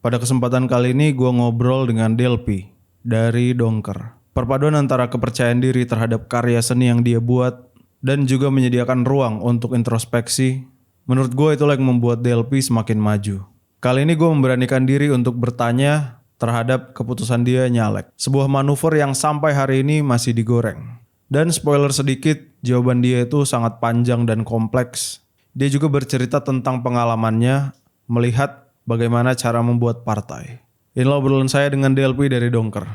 Pada kesempatan kali ini gue ngobrol dengan Delpy dari Dongker. Perpaduan antara kepercayaan diri terhadap karya seni yang dia buat dan juga menyediakan ruang untuk introspeksi. Menurut gue itulah yang membuat Delpy semakin maju. Kali ini gue memberanikan diri untuk bertanya terhadap keputusan dia nyalek. Sebuah manuver yang sampai hari ini masih digoreng. Dan spoiler sedikit, jawaban dia itu sangat panjang dan kompleks. Dia juga bercerita tentang pengalamannya melihat bagaimana cara membuat partai. Inilah obrolan saya dengan Delpy dari Dongker.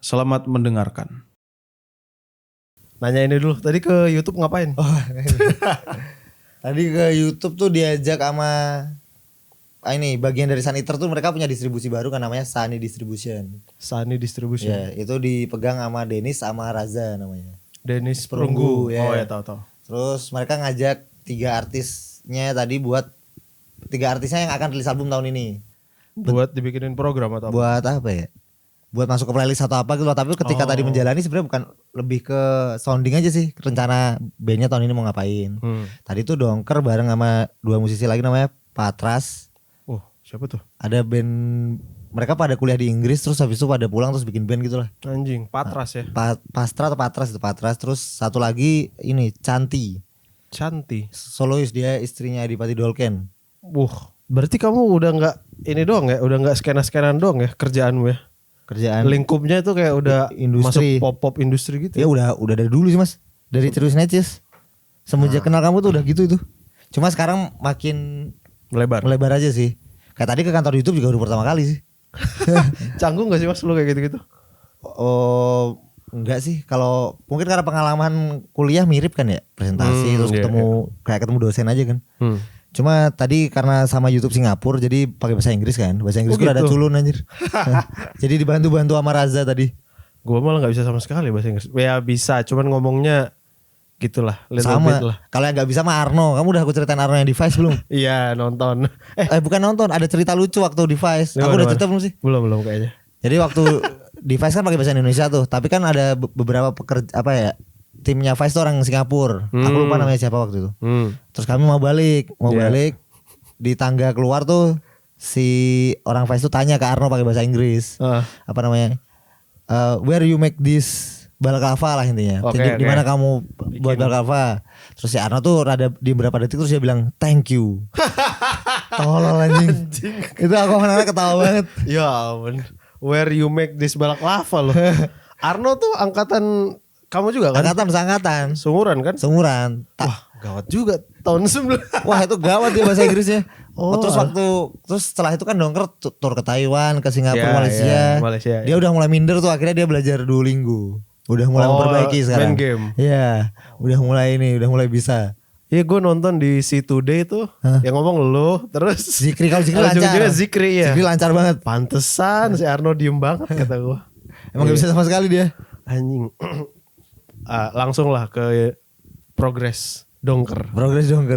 Selamat mendengarkan. Nanya ini dulu, tadi ke YouTube ngapain? Tadi ke YouTube tuh diajak sama ini bagian dari Sun Eater tuh, mereka punya distribusi baru kan, namanya Sunny Distribution. Sunny Distribution. Ya, itu dipegang sama Dennis sama Raza namanya. Dennis Perunggu, Perunggu. ya. Oh ya, tahu. Terus mereka ngajak 3 artisnya tadi buat 3 artisnya yang akan rilis album tahun ini. Buat dibikinin program atau apa? Buat apa ya? Buat masuk ke playlist atau apa gitu. Tapi ketika tadi menjalani sebenarnya bukan lebih ke sounding aja sih. Rencana bandnya tahun ini mau ngapain. Tadi tuh Dongker bareng sama 2 musisi lagi namanya Patras. Oh, siapa tuh? Ada band, mereka pada kuliah di Inggris terus habis itu pada pulang terus bikin band gitu lah. Anjing, Patras ya. Pastra atau Patras itu Patras. Terus satu lagi ini Canti. Solois, dia istrinya Adipati Dolken. Berarti kamu udah nggak ini doang ya? Udah nggak skenan doang ya kerjaanmu ya? Kerjaan Lingkupnya itu kayak udah industri. masuk pop industri gitu. Ya udah dari dulu sih Mas. Dari True Snatches. Semenjak kenal kamu tuh udah gitu itu. Cuma sekarang makin melebar aja sih. Kayak tadi ke kantor YouTube juga udah pertama kali sih. Canggung gak sih Mas lu kayak gitu-gitu? Oh, enggak sih. Kalau mungkin karena pengalaman kuliah mirip kan ya, presentasi terus kayak ketemu dosen aja kan. Cuma tadi karena sama YouTube Singapura jadi pakai bahasa Inggris kan. Bahasa Inggris gue gitu. ada culun anjir. Jadi dibantu sama Raza tadi. Gua malah nggak bisa sama sekali bahasa Inggris. Ya bisa, cuman ngomongnya gitulah. Sama. Lah. Kalau yang nggak bisa mah Arno. Kamu udah aku ceritain Arno yang Device belum? Iya nonton. Bukan nonton. Ada cerita lucu waktu Device. Aku udah cerita belum sih? Belum kayaknya. Jadi waktu Device kan pakai bahasa Indonesia tuh. Tapi kan ada beberapa pekerja timnya Vice tuh orang Singapura. Aku lupa namanya siapa waktu itu. Terus kami mau balik di tangga keluar tuh si orang Vice tuh tanya ke Arno pakai bahasa Inggris. Apa namanya? Where you make this balaclava lah intinya. Jadi di mana kamu buat balaclava? Terus si Arno tuh rada di beberapa detik terus dia bilang thank you. Tolol anjing. Itu aku anak ketawa banget. Ya ampun. Where you make this balaclava loh. Arno tuh angkatan kamu juga kan? Angkatan. Sumuran kan? Sumuran. Wah gawat juga tahun sebelum. Wah itu gawat dia bahasa Inggrisnya. Terus setelah itu kan Dongker tur ke Taiwan, ke Singapura, Malaysia. Dia udah mulai minder tuh, akhirnya dia belajar Duolingo. Udah mulai memperbaiki sekarang. Main game. Iya, udah mulai bisa. Iya gue nonton di Si Today tuh yang ngomong lo terus Zikri, kalau Zikri lancar. Zikri ya. Zikri lancar banget. Pantesan si Arno diem banget kata gue. Emang gak bisa sama sekali dia. Anjing. Langsung lah ke Progress Dongker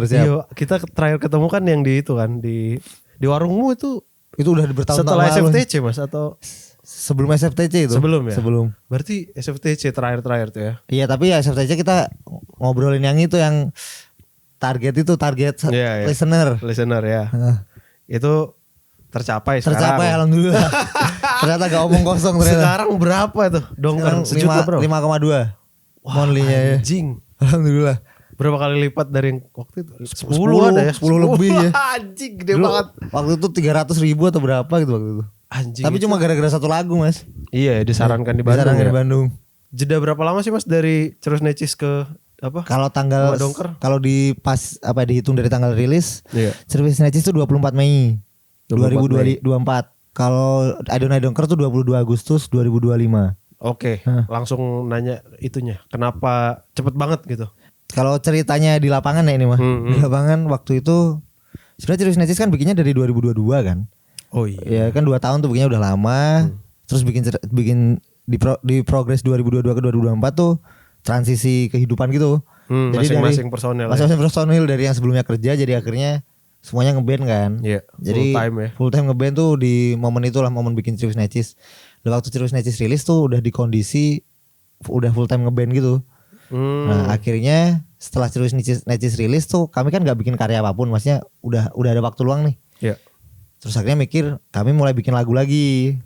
siap. Iya, kita terakhir ketemu kan yang di itu kan di warungmu itu udah bertahun-tahun setelah lalu. SFTC Mas atau sebelum SFTC itu? Sebelum ya? Sebelum. Berarti SFTC terakhir tuh ya? Iya tapi ya SFTC kita ngobrolin yang itu yang target listener ya. Itu tercapai sekarang. Tercapai alhamdulillah. Ternyata gak omong kosong ternyata. Sekarang berapa tuh? Dongker sejuta bro. 5,2. Wah anjing. Alhamdulillah. Berapa kali lipat dari waktu itu? 10 ada ya. 10 lebih ya. Anjing gede banget. Waktu itu 300.000 atau berapa gitu waktu itu. Anjing. Tapi cuma gara-gara satu lagu Mas. Iya disarankan di Bandung. Disarankan di Bandung. Jeda berapa lama sih Mas dari Terus Necis ke apa? Kalau tanggal kalau dihitung dari tanggal rilis, Terus Necis itu 24 Mei 2024. Kalau Adonai Dongker tuh 22 Agustus 2025. Oke, langsung nanya itunya. Kenapa cepet banget gitu? Kalau ceritanya di lapangan ya ini mah. Di lapangan waktu itu sebenarnya Terus Necis kan bikinnya dari 2022 kan. Oh iya. Ya kan 2 tahun tuh bikinnya udah lama. Terus bikin di progres 2022 ke 2024 tuh transisi kehidupan gitu. Jadi masing-masing personel. Masing-masing personel dari yang sebelumnya kerja jadi akhirnya semuanya ngeband kan. Iya. Jadi full time ngeband tuh di momen itulah momen bikin Terus Necis. Waktu Terus Necis rilis tuh udah di kondisi udah full time ngeband gitu. Nah akhirnya setelah Terus Necis rilis tuh kami kan gak bikin karya apapun, maksudnya udah ada waktu luang nih. Iya. Terus akhirnya mikir kami mulai bikin lagu lagi.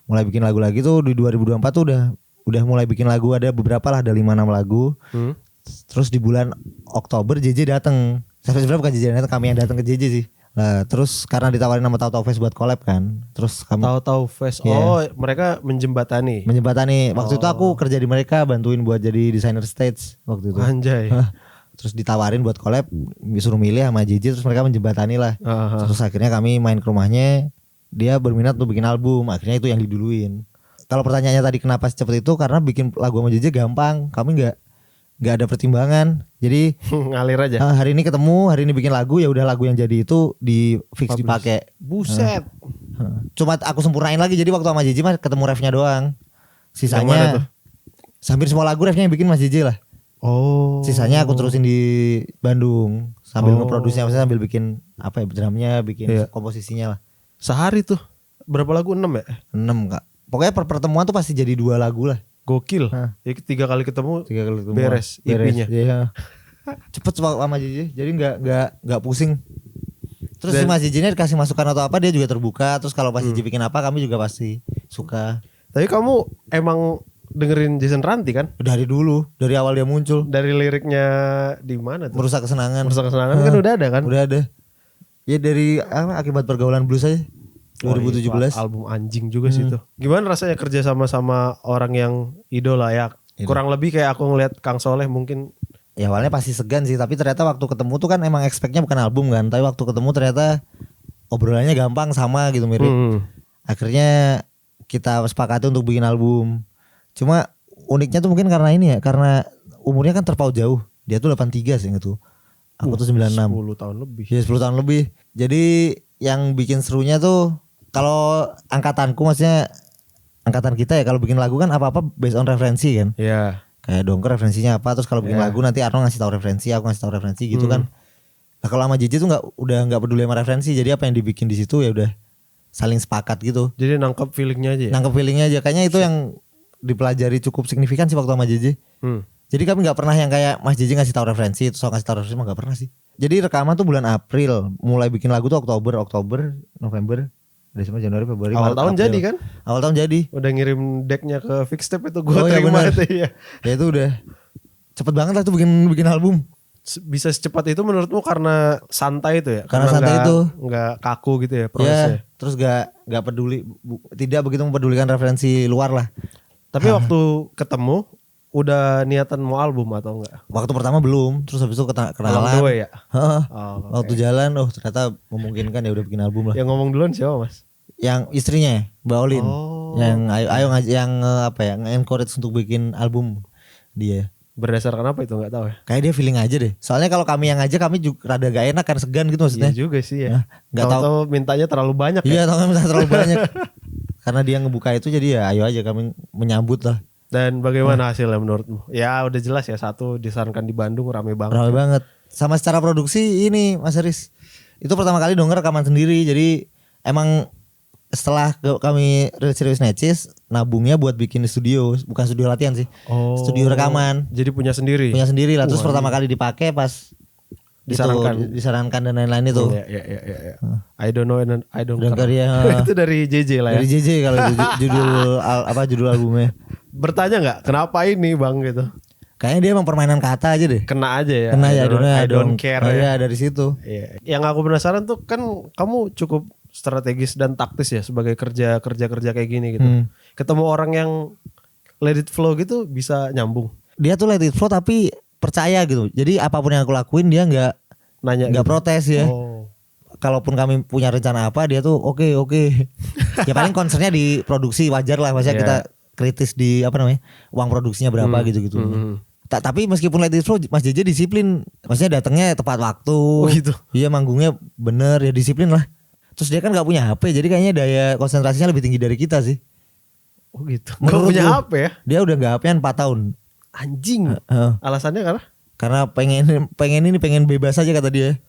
Mulai bikin lagu lagi tuh di 2024 tuh udah mulai bikin lagu, ada beberapa lah, ada 5-6 lagu. Terus di bulan Oktober JJ datang. Sebenarnya bukan JJ datang, kami yang datang ke JJ sih. Nah, terus karena ditawarin sama Tahu Tahu Fest buat collab kan. Terus kami Tahu-tahu Fest. Iya. Oh, mereka menjembatani. Waktu itu aku kerja di mereka, bantuin buat jadi desainer stage waktu itu. Anjay. Terus ditawarin buat collab, disuruh milih sama JJ, terus mereka menjembatani lah. Terus akhirnya kami main ke rumahnya, dia berminat untuk bikin album, akhirnya itu yang diduluin. Kalau pertanyaannya tadi kenapa secepat itu, karena bikin lagu sama JJ gampang, kami nggak ada pertimbangan. Jadi ngalir aja. hari ini ketemu, hari ini bikin lagu, ya udah lagu yang jadi itu di fix dipakai. Buset. Cuma aku sempurnain lagi, jadi waktu sama JJ mah ketemu refnya doang. Yang mana tuh? Sisanya hampir semua lagu refnya yang bikin Mas JJ lah. Oh. Sisanya aku terusin di Bandung sambil ngeproduksinya, maksudnya sambil bikin apa ya, drumnya, bikin komposisinya lah. Sehari tuh berapa lagu? 6 ya? 6 Kak. Pokoknya pertemuan tuh pasti jadi 2 lagu lah. Gokil. Ya 3 kali ketemu beres IP-nya. Iya. Cepet sama JJ, jadi nggak pusing. Terus si Mas JJ ini dikasih masukan atau apa, dia juga terbuka. Terus kalau Mas JJ bikin apa, kami juga pasti suka. Tapi kamu emang dengerin Jason Ranti kan? Dari dulu, dari awal dia muncul. Dari liriknya di mana tuh? Merusak kesenangan. Merusak kesenangan kan udah ada kan? Udah ada. Ya dari akibat pergaulan blues aja. 2017. Album anjing juga sih itu. Gimana rasanya kerja sama orang yang idola ya? Kurang lebih kayak aku ngeliat Kang Soleh mungkin. Ya awalnya pasti segan sih, tapi ternyata waktu ketemu tuh kan emang expect-nya bukan album kan, tapi waktu ketemu ternyata obrolannya gampang, sama gitu, mirip. Akhirnya kita sepakati untuk bikin album. Cuma uniknya tuh mungkin karena ini ya, karena umurnya kan terpaut jauh. Dia tuh 83 sih itu. Aku tuh 96. 10 tahun lebih. Ya 10 tahun lebih. Jadi yang bikin serunya tuh, kalau angkatanku, maksudnya angkatan kita ya, kalau bikin lagu kan apa-apa based on referensi kan. Iya. Kayak Dongker referensinya apa, terus kalau bikin lagu nanti Arno ngasih tahu referensi, aku ngasih tahu referensi gitu kan. Nah kalau sama JJ tuh udah nggak peduli sama referensi, jadi apa yang dibikin di situ ya udah saling sepakat gitu. Jadi nangkep feelingnya aja ya? Nangkep feelingnya aja, kayaknya itu yang dipelajari cukup signifikan sih waktu sama JJ. Jadi kami nggak pernah yang kayak Mas JJ ngasih tahu referensi, terus ngasih tahu referensi, mah nggak pernah sih. Jadi rekaman tuh bulan April, mulai bikin lagu tuh Oktober, November, Desember, Januari, Februari, awal Maret, tahun April. jadi kan? Awal tahun jadi. Udah ngirim decknya ke Fixtape itu gue Ya terima bener. itu ya. Ya itu udah cepet banget lah tuh bikin album. Bisa secepat itu menurutmu karena santai itu ya? Karena santai itu. Nggak kaku gitu ya Ya, prosesnya? terus gak peduli, tidak begitu mempedulikan referensi luar lah. Tapi waktu ketemu udah niatan mau album atau enggak? Waktu pertama belum, terus habis itu Along kenalan. the way ya? Heeh. Oh, Waktu jalan, ternyata memungkinkan, ya udah bikin album lah. yang ngomong duluan siapa Mas? Yang istrinya, Mbak Olin, Oh. yang ayo yang nge-encourage untuk bikin album dia. Berdasarkan apa itu nggak tahu ya? Kayak dia feeling aja deh. Soalnya kalau kami yang ngajak, kami juga rada gak enak kan, segan gitu maksudnya. Iya juga sih ya. Nah, nggak tahu. Tahu mintanya terlalu banyak ya. Iya, tahu kan minta terlalu banyak. Karena dia ngebuka itu, jadi ya ayo aja kami menyambut lah. Dan bagaimana hasilnya menurutmu? Ya udah jelas ya, satu disarankan di Bandung rame banget. Ramai banget. Sama secara produksi ini Mas Aris, itu pertama kali Dongker rekaman sendiri. Jadi emang setelah kami rilis Necis, nabungnya buat bikin di studio, bukan studio latihan sih. Studio rekaman. Jadi punya sendiri. Punya sendiri lah. Terus pertama kali dipakai pas disarankan dan lain-lain itu. Iya. I don't know and I don't Dongker care. ya. Itu dari JJ lah ya. Dari JJ kalau judul albumnya. Bertanya nggak kenapa ini bang gitu? Kayaknya dia emang permainan kata aja deh. Kena aja ya. Kena ya, I don't care. Oh, ya. iya, dari situ. Iya. Yang aku penasaran tuh kan kamu cukup strategis dan taktis ya sebagai kerja kayak gini gitu. Ketemu orang yang let it flow gitu bisa nyambung. Dia tuh let it flow tapi percaya gitu. Jadi apapun yang aku lakuin dia nggak Nanya gitu. protes ya. Oh. Kalaupun kami punya rencana apa, dia tuh oke. Ya paling concernnya di produksi, wajar lah, maksudnya kita kritis di uang produksinya berapa gitu-gitu. Tapi meskipun let it flow, Mas JJ disiplin, maksudnya datangnya tepat waktu. Oh gitu. Iya, manggungnya bener, ya disiplin lah. Terus dia kan nggak punya HP, jadi kayaknya daya konsentrasinya lebih tinggi dari kita sih. Oh gitu. Gak Menurut punya gua. HP ya? Dia udah nggak HP-an 4 tahun. Anjing. Alasannya karena? Karena pengen bebas aja kata dia.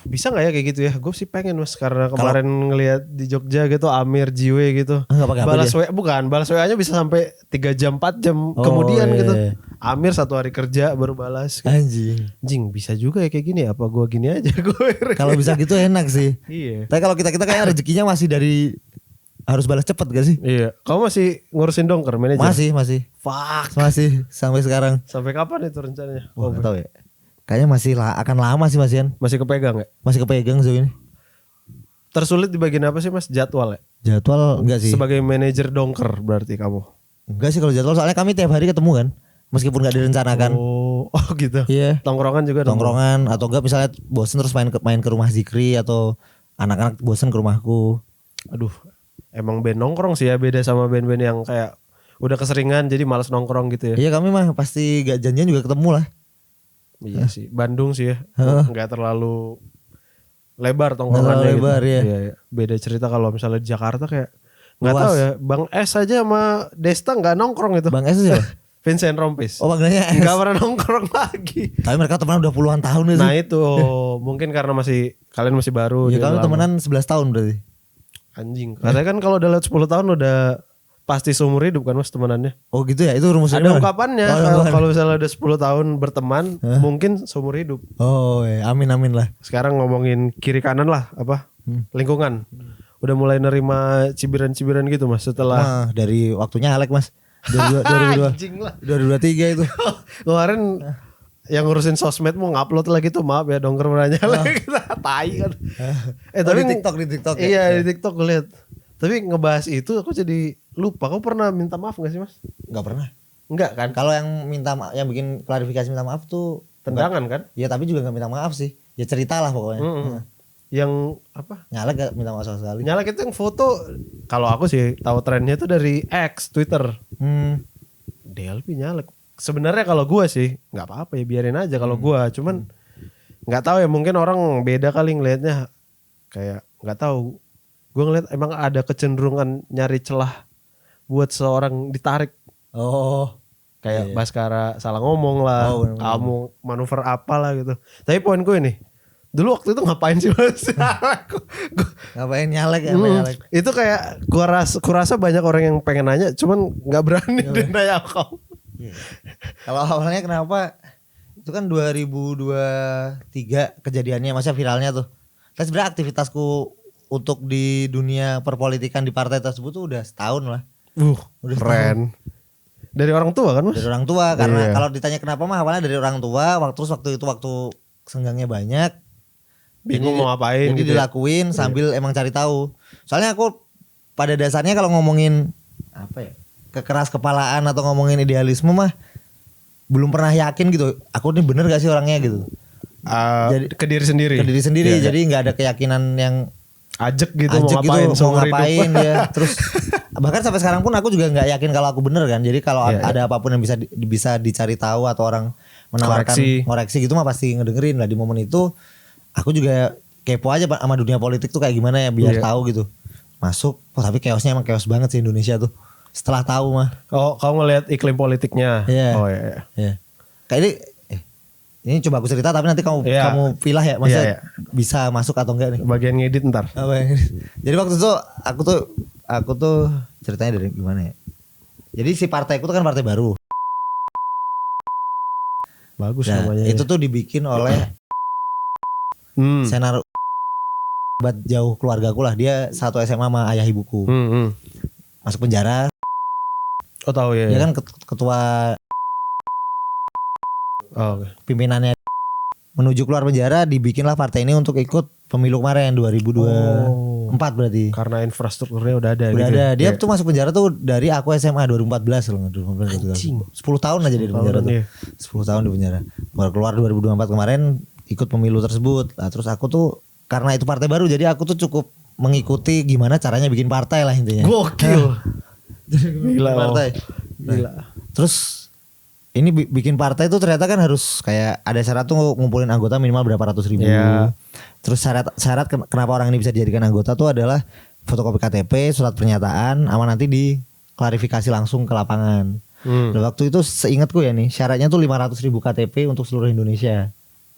Bisa nggak ya kayak gitu ya? Gue sih pengen mas, karena kemarin ngelihat di Jogja gitu Amir Jiwe gitu. Nggak pakai HP Balas dia? WA bukan, balas WA-nya bisa sampai 3 jam 4 jam Oh, kemudian iya, gitu. iya. Amir 1 hari kerja baru balas. Anjing. Jing bisa juga ya kayak gini. Apa gue gini aja gue? Kalau bisa gitu enak sih. Iya. Tapi kalau kita kayak rezekinya masih dari harus balas cepet gak sih? Iya. Kamu masih ngurusin Dongker manajer? Masih. Fuck. Masih sampai sekarang. Sampai kapan itu rencananya? Wah, gak tahu ya. Kayaknya masih akan lama sih Mas Ian. Masih kepegang ya? Masih kepegang sejauh ini. Tersulit di bagian apa sih mas? Jadwal ya? Jadwal enggak sih. Sebagai manajer Dongker berarti kamu? Enggak sih kalau jadwal, soalnya kami tiap hari ketemu kan. Meskipun gak direncanakan. Oh gitu. Iya. Tongkrongan juga dong? Tongkrongan atau enggak misalnya bosen terus main ke rumah Zikri atau anak-anak bosen ke rumahku. Aduh, emang band nongkrong sih ya, beda sama band-band yang kayak udah keseringan jadi malas nongkrong gitu ya. Iya kami mah pasti gak janjian juga ketemu lah. Iya sih, Bandung sih ya, nggak terlalu lebar Nggak tongkrongannya terlalu lebar, gitu. ya. Iya. Beda cerita kalau misalnya di Jakarta kayak nggak Luas. tahu ya, Bang S aja sama Desta nggak nongkrong itu. Bang S siapa? Vincent Rompis. Oh panggilnya S. Nggak pernah nongkrong lagi. Tapi mereka temenan udah puluhan tahun ya sih. Nah itu mungkin karena kalian masih baru. Ya dia kami lama. temenan 11 tahun berarti. Anjing. Katanya kan kalau udah lewat 10 tahun udah pasti seumur hidup kan mas temenannya. Oh gitu ya, itu rumusnya. Ada ungkapannya Oh, kalau misalnya udah 10 tahun berteman mungkin seumur hidup. Oh ya, amin lah. Sekarang ngomongin kiri kanan lah apa lingkungan. Udah mulai nerima cibiran-cibiran gitu mas setelah Wah, dari waktunya Alek Mas. 2022. Anjing lah. 2023 itu. Kemarin yang ngurusin sosmed mau ngupload lagi tuh, maaf ya Dongker beranya lagi kita tai kan. Tapi di TikTok ya. Iya di TikTok gue liat. Tapi ngebahas itu aku jadi lupa. Kau pernah minta maaf gak sih mas? Enggak pernah. Enggak kan? Kalau yang minta yang bikin klarifikasi minta maaf tuh Tendangan kan? ya tapi juga enggak minta maaf sih. Ya cerita lah pokoknya. Yang apa? Nyalek gak minta maaf sama sekali. Nyala itu yang foto. Kalau aku sih tahu trennya itu dari X Twitter. DLP nyalek. Sebenarnya kalau gua sih nggak apa-apa ya, biarin aja kalau gua. Cuman nggak tahu ya, mungkin orang beda kali ngelihatnya. Kayak nggak tahu. Gua ngeliat emang ada kecenderungan nyari celah buat seorang ditarik. Oh. Kayak Baskara salah ngomong lah, Oh, bener-bener. kamu manuver apalah gitu. Tapi poin gue ini, dulu waktu itu ngapain sih mas? Ngapain nyalek ya, nyalek. Itu kayak kurasa banyak orang yang pengen nanya, cuman nggak berani dan nanya kau. Iya. Kalau awalnya kenapa? Itu kan 2023 kejadiannya, masa viralnya tuh. Tapi sebenarnya aktivitasku untuk di dunia perpolitikan di partai tersebut tuh udah setahun lah. Udah keren. Dari orang tua kan mas? Dari orang tua, karena Iya. kalau ditanya kenapa mah awalnya dari orang tua, waktu itu waktu senggangnya banyak. Bingung mau ngapain Jadi gitu ya? dilakuin sambil emang cari tahu. Soalnya aku pada dasarnya kalau ngomongin apa ya, kekeras kepalaan atau ngomongin idealisme mah belum pernah yakin gitu. Aku ini bener gak sih orangnya gitu. Jadi ke diri sendiri. Ke diri sendiri, Iya, jadi nggak ada keyakinan yang ajek gitu mau ajek ngapain gitu, mau seumur ngapain hidup. ya. Terus bahkan sampai sekarang pun aku juga nggak yakin kalau aku bener kan. Jadi kalau Iya, ada apapun yang bisa dicari tahu atau orang menawarkan ngoreksi gitu mah pasti ngedengerin lah. Di momen itu aku juga kepo aja Pak, sama dunia politik tuh kayak gimana ya, biar Iya. tahu gitu. Masuk, tapi chaosnya emang chaos banget sih Indonesia tuh. Setelah tahu mah. Oh, kau ngelihat iklim politiknya. Iya. Oh iya. Ya. Kayak ini coba aku cerita tapi nanti kamu Iya. pilih ya, maksudnya Iya. bisa masuk atau enggak nih. Bagian ngedit ntar. Apa yang jadi waktu itu aku tuh ceritanya dari gimana ya. Jadi si partaiku tuh kan partai baru. Bagus Nah, namanya. itu tuh dibikin oleh senar buat jauh keluargaku lah. Dia satu SMA sama ayah ibuku. Masuk penjara. Oh tahu ya. Dia kan ketua pimpinannya. Menuju keluar penjara dibikinlah partai ini untuk ikut pemilu kemarin 2024 berarti. Karena infrastrukturnya udah ada. Udah gitu. ada. Dia Iya. tuh masuk penjara tuh dari aku SMA 2014 loh. 2014 Anjing. 10 tahun aja dia di penjara tuh. Iya. 10 tahun di penjara. Baru keluar 2024 kemarin ikut pemilu tersebut. Nah, terus aku tuh karena itu partai baru jadi aku tuh cukup mengikuti gimana caranya bikin partai lah intinya. Gokil. Gila. Partai. Gila. Terus ini bikin partai tuh ternyata kan harus kayak ada syarat tuh ngumpulin anggota minimal berapa ratus ribu. Iya. Terus syarat kenapa orang ini bisa dijadikan anggota tuh adalah fotokopi KTP, surat pernyataan, sama nanti diklarifikasi langsung ke lapangan. Dan waktu itu seingatku ya nih, syaratnya tuh 500 ribu KTP untuk seluruh Indonesia.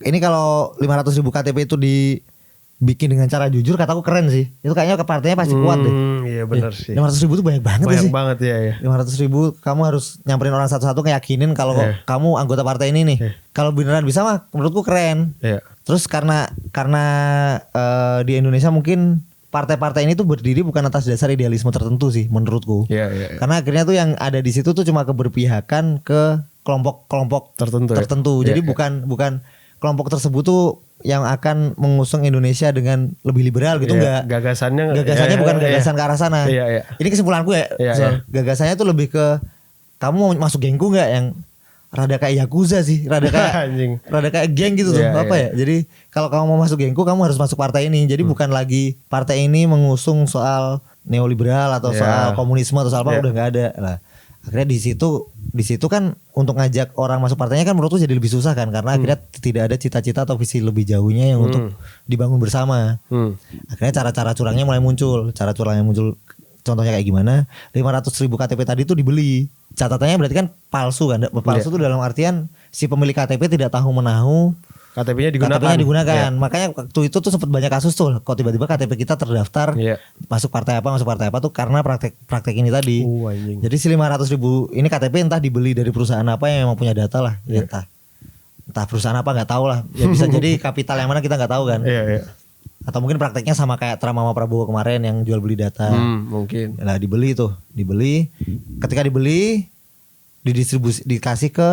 ini kalau 500.000 KTP itu dibikin dengan cara jujur, kataku keren sih. Itu kayaknya partainya pasti kuat deh. Iya benar sih. 500.000 itu banyak banget Banyak sih. banget ya. 500.000 kamu harus nyamperin orang satu-satu, ngeyakinin kalau kamu anggota partai ini nih. Kalau beneran bisa mah menurutku keren. Iya. Terus karena di Indonesia mungkin partai-partai ini tuh berdiri bukan atas dasar idealisme tertentu sih menurutku. Iya. Karena akhirnya tuh yang ada di situ tuh cuma keberpihakan ke kelompok-kelompok Tertentu. Jadi bukan kelompok tersebut tuh yang akan mengusung Indonesia dengan lebih liberal gitu, enggak. Gagasannya Bukan gagasan ke arah sana. Iya. Ini kesimpulanku ya. Iya. Gagasannya tuh lebih ke kamu mau masuk gengku enggak, yang rada kayak yakuza sih, rada kayak Anjing. rada kayak geng gitu tuh. Iya, Apa ya? Jadi kalau kamu mau masuk gengku kamu harus masuk partai ini. Jadi bukan lagi partai ini mengusung soal neoliberal atau soal komunisme atau soal apa, udah enggak ada. Nah, akhirnya di situ kan untuk ngajak orang masuk partainya kan menurutku jadi lebih susah kan, karena akhirnya tidak ada cita-cita atau visi lebih jauhnya yang untuk dibangun bersama. Akhirnya cara-cara curangnya mulai muncul. Cara curangnya muncul contohnya kayak gimana? 500.000 KTP tadi tuh dibeli. Catatannya berarti kan palsu kan? Palsu tuh dalam artian si pemilik KTP tidak tahu menahu KTP-nya digunakan. Makanya waktu itu tuh sempat banyak kasus tuh. Kok tiba-tiba KTP kita terdaftar masuk partai apa tuh karena praktek ini tadi. Anjing. Jadi si 500.000 ini KTP entah dibeli dari perusahaan apa yang memang punya data lah. Ya, entah perusahaan apa nggak tahu lah. Ya bisa jadi kapital yang mana kita nggak tahu kan. Iya. Atau mungkin prakteknya sama kayak Trump sama Prabowo kemarin yang jual beli data. Mungkin. Nah dibeli. Ketika dibeli, didistribusi, dikasih ke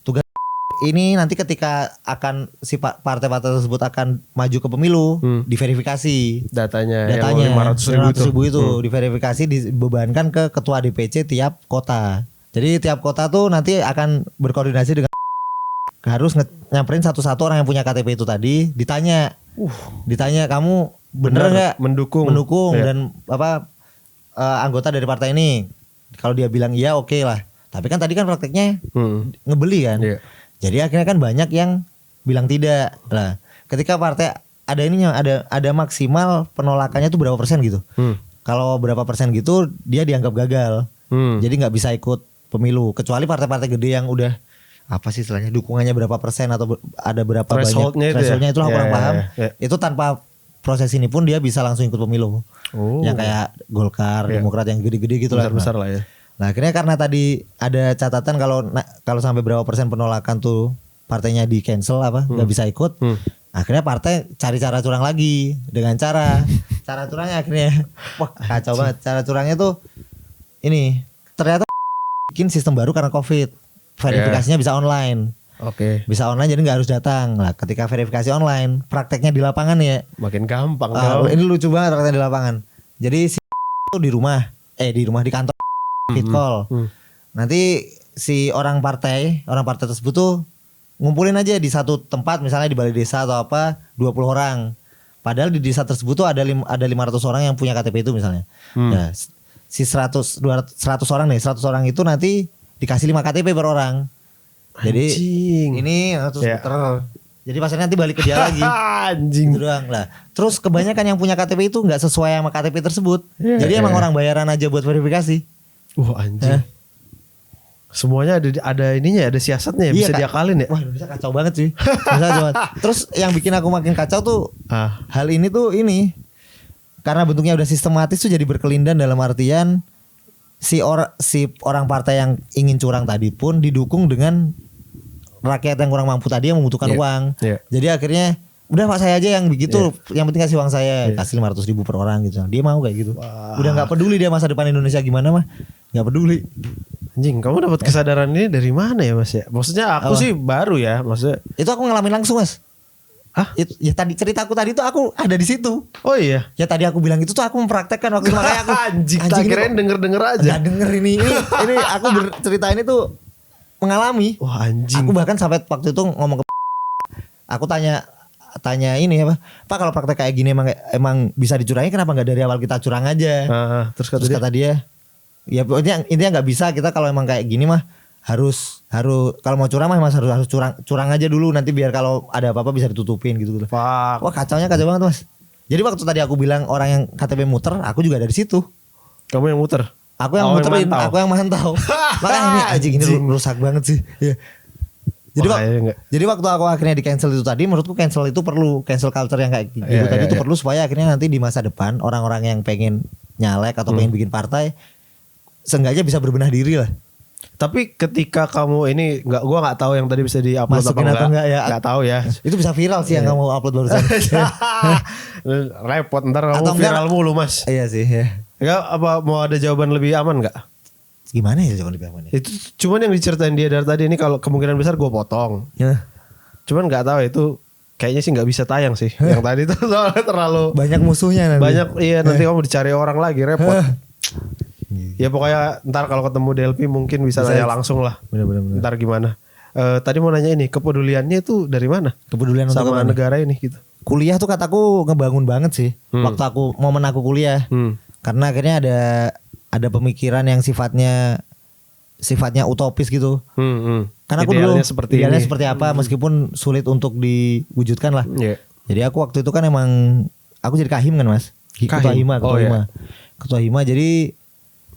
tugas. Ini nanti ketika akan si partai-partai tersebut akan maju ke pemilu, diverifikasi Datanya yang 500.000 itu diverifikasi, dibebankan ke ketua DPC tiap kota. Jadi tiap kota tuh nanti akan berkoordinasi dengan harus nyamperin satu-satu orang yang punya KTP itu tadi, ditanya kamu bener nggak mendukung dan apa anggota dari partai ini. Kalau dia bilang iya, oke lah. Tapi kan tadi kan prakteknya ngebeli kan. Jadi akhirnya kan banyak yang bilang tidak. Lah, ketika partai ada ininya, ada maksimal penolakannya tuh berapa persen gitu. Kalau berapa persen gitu dia dianggap gagal. Jadi nggak bisa ikut pemilu, kecuali partai-partai gede yang udah apa sih istilahnya, dukungannya berapa persen atau ada berapa thresholdnya banyak thresholdnya itu aku kurang paham. Yeah. Itu tanpa proses ini pun dia bisa langsung ikut pemilu. Yang kayak Golkar, Demokrat yang gede-gede gitu lah. Besar lah ya. Nah akhirnya karena tadi ada catatan kalau sampai berapa persen penolakan tuh partainya di cancel nggak bisa ikut. Akhirnya partai cari cara curang lagi dengan cara curangnya akhirnya wah kacau banget. Cara curangnya tuh ini ternyata bikin sistem baru karena COVID. Verifikasinya bisa online. Oke. Bisa online jadi nggak harus datang. Nah ketika verifikasi online, prakteknya di lapangan ya makin gampang. Ini lucu banget prakteknya di lapangan. Jadi si itu di rumah di kantor fit call. Nanti si orang partai tersebut tuh ngumpulin aja di satu tempat, misalnya di balai desa atau apa, 20 orang. Padahal di desa tersebut tuh ada 500 orang yang punya KTP itu misalnya. Nah, si 100 orang nih, 100 orang itu nanti dikasih 5 KTP per orang. Jadi ini terus puter. Jadi pasarnya nanti balik ke dia lagi. Anjing. Gitu doang lah. Terus kebanyakan yang punya KTP itu nggak sesuai sama KTP tersebut. Jadi emang orang bayaran aja buat verifikasi. Anjing. Semuanya ada ininya, ada siasatnya ya, bisa diakalin ya. Wah, bisa kacau banget sih. Terus yang bikin aku makin kacau tuh hal ini tuh karena bentuknya udah sistematis tuh jadi berkelindan, dalam artian si orang partai yang ingin curang tadi pun didukung dengan rakyat yang kurang mampu tadi yang membutuhkan uang. Jadi akhirnya udah Pak saya aja yang begitu, yang penting kasih uang saya, kasih 500.000 per orang gitu. Dia mau kayak gitu. Udah nggak peduli dia masa depan Indonesia gimana mah, nggak peduli. Anjing, kamu dapat kesadaran ini dari mana ya Mas ya? Maksudnya aku sih baru ya, maksudnya. Itu aku ngalamin langsung Mas. Ya tadi ceritaku tadi tuh aku ada di situ. Oh iya. Ya tadi aku bilang itu tuh aku mempraktekkan waktu itu, makanya aku anjing kirain denger aja. Enggak denger ini aku bercerita ini tuh mengalami. Wah anjing. Aku bahkan sampai waktu itu ngomong ke aku tanya ini apa, Pak kalau praktek kayak gini emang bisa dicurangi, kenapa nggak dari awal kita curang aja? Terus kata dia ya intinya nggak bisa, kita kalau emang kayak gini mah harus kalau mau curang mah mas harus curang aja dulu, nanti biar kalau ada apa-apa bisa ditutupin gitu. Wah kacau banget Mas. Jadi waktu tadi aku bilang orang yang KTP muter, aku juga dari situ. Kamu yang muter? Aku yang muterin, aku yang mantau. Makanya ini anjing ini rusak banget sih. Ya. Jadi waktu aku akhirnya di cancel itu tadi, menurutku cancel itu perlu, cancel culture yang kayak gitu tadi itu perlu supaya akhirnya nanti di masa depan orang-orang yang pengen nyalek atau pengen bikin partai seenggaknya bisa berbenah diri lah. Tapi ketika kamu ini gua nggak tahu yang tadi bisa diupload Masukin apa atau enggak ya. Nggak tahu ya. Itu bisa viral sih yang kamu upload barusan. Repot ntar kamu Atau enggak- viral mulu mas. Iya sih ya. Enggak, apa mau ada jawaban lebih aman nggak? Gimana ya jawaban lebih aman ya? Itu cuman yang diceritain dia dari tadi ini kalau kemungkinan besar gue potong. Ya. Cuman nggak tahu itu kayaknya sih nggak bisa tayang sih. Yang tadi itu soalnya terlalu Banyak musuhnya nanti. banyak. Iya nanti kamu dicari orang lagi repot. Ya pokoknya ntar kalau ketemu DLP mungkin bisa tanya langsung lah. Bener-bener. Ntar gimana? Tadi mau nanya ini kepeduliannya itu dari mana? Kepedulian untuk Sama apa nih? negara ini gitu. Kuliah tuh kataku ngebangun banget sih. Waktu aku momen aku kuliah. Karena akhirnya ada pemikiran yang sifatnya utopis gitu. Karena aku dulu Idealnya idealnya seperti apa meskipun sulit untuk diwujudkan lah. Iya. Jadi aku waktu itu kan emang aku jadi kahim kan mas. Ketua Kahim? hima, Oh, iya. Ketua hima. Jadi